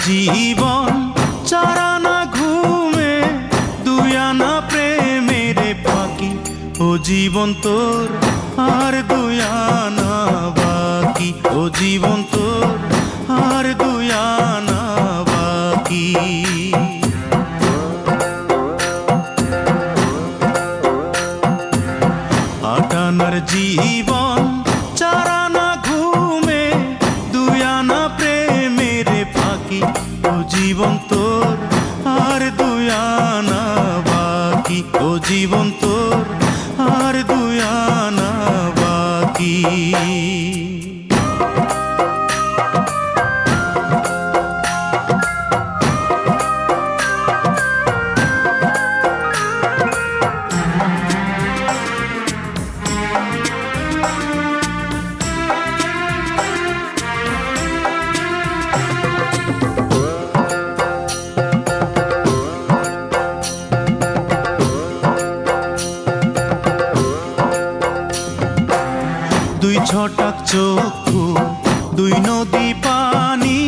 জীবন চারানা ঘুমে দুই আনা প্রেমের ফাঁকি। ও জীবন তোর আর দুই আনা বাকি। ও জীবন তোর আর দুই আনা বাকি। আটানার জীবন চারানা ঘুমে দুই আনা প্রেমের ফাঁকি। ও জীবন তোর আর দুই আনা বাকি। ও জীবন তোর আর দুই আনা বাকি। দুই ছটাক চক্ষু দুই নদী পানি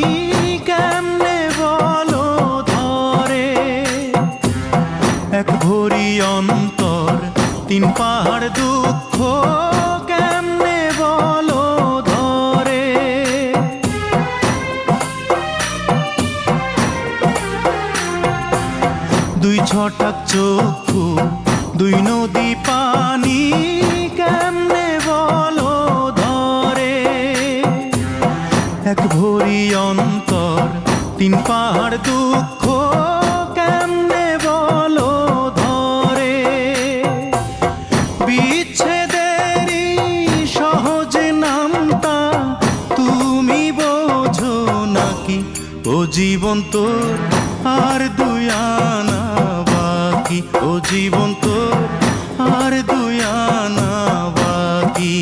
কেমনে বলো ধরে। এক ভরি অন্তর তিন পাহাড় দুঃখ কেমনে বলো ধরে। দুই ছটাক চক্ষু দুই নদী পানি কেমনে বলো ধরে। এক ভরি অন্তর তিন পাহাড় দুঃখ কেমনে বলো ধরে। বিচ্ছেদেরই সহজ নামটা তুমি বোঝো নাকি। ও জীবন তোর আর দুই আনা বাকি। ও জীবন তোর আর দুই আনা বাকি।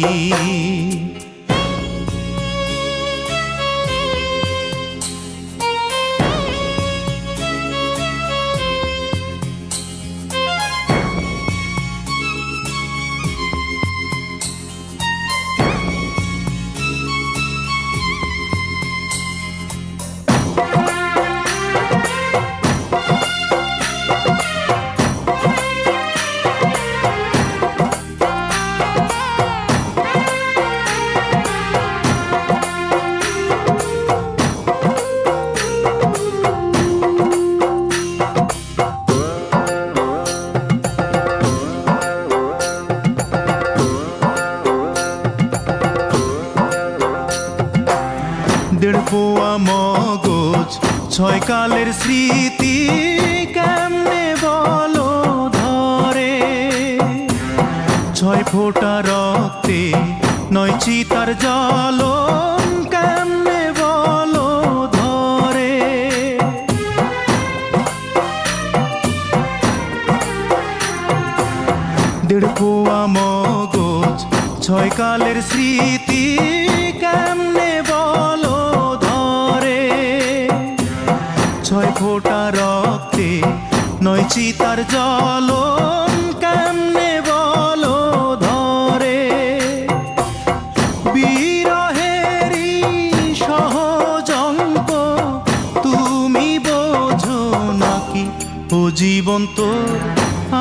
দেড় পোয়া মগজ ছয় কালের স্মৃতি কেমনে বলো ধরে। ছয় ফোঁটা রক্তে নয় চিতার জ্বলন কেমনে বলো ধরে। দেড় পোয়া মগজ ছয় কালের স্মৃতি কেমনে বলো ধরে। ছয় ফোঁটা রক্তে নয় চিতার জ্বলন কেমনে বলো ধরে। বিরহেরই সহজ অঙ্ক তুমি বোঝো নাকি। ও জীবন তোর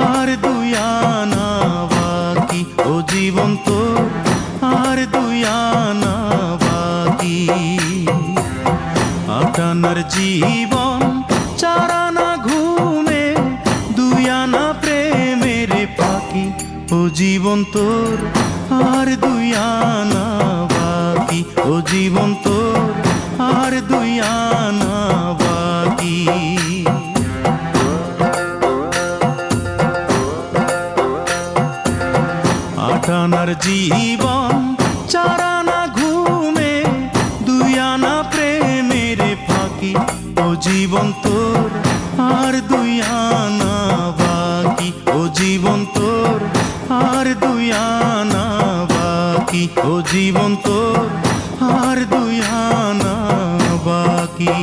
আর দুই আনা বাকি। ও জীবন তোর আর দুই আনা বাকি। আটানার জীবন চারানা ঘুমে দুই আনা প্রেমের ফাঁকি। ও জীবন তোর আর দুই আনা বাকি। ও জীবন তোর আর দুই আনা বাকি। আটানার জীবন চারানা ঘুমে দুই আনা প্রেমের ফাঁকি। ও জীবন তোর আর দুই আনা বাকি। ও জীবন তোর আর দুই আনা বাকি। ও জীবন তোর আর দুই আনা বাকি।